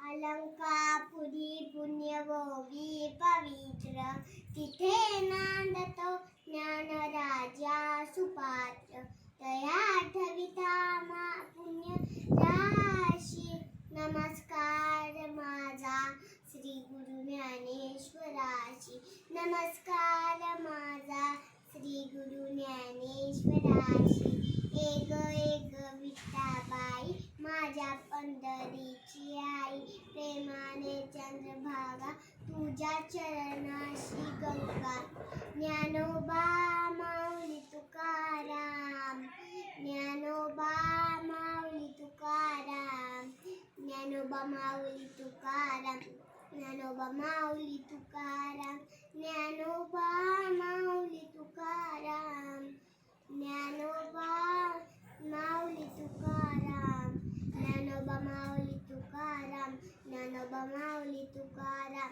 अलंकापुरी पुण्यभोगी पवित्र, तिथे नांदतो ज्ञानराजा सुपात्र. तया ठविता पुण्य राशी, नमस्कार माझा श्री गुरु ज्ञानेश्वराशी. नमस्कार माझा श्री गुरु ज्ञानेश्वराशी. एक एक विठ्ठाबाई माझ्या पंढरीची आई, प्रेमाने चंद्रभागा तुझ्या चरणाशी गंगा. ज्ञानोबा माऊली तुकाराम, ज्ञानोबा माऊली तुकाराम, ज्ञानोबा माऊली तुकाराम, ज्ञानोबा माऊली तुकाराम, ज्ञानोबा माऊली तुकाराम, ज्ञानोबा माऊली तुकाराम, ज्ञानोबा माऊली तुकाराम, ज्ञानोबा माऊली तुकाराम.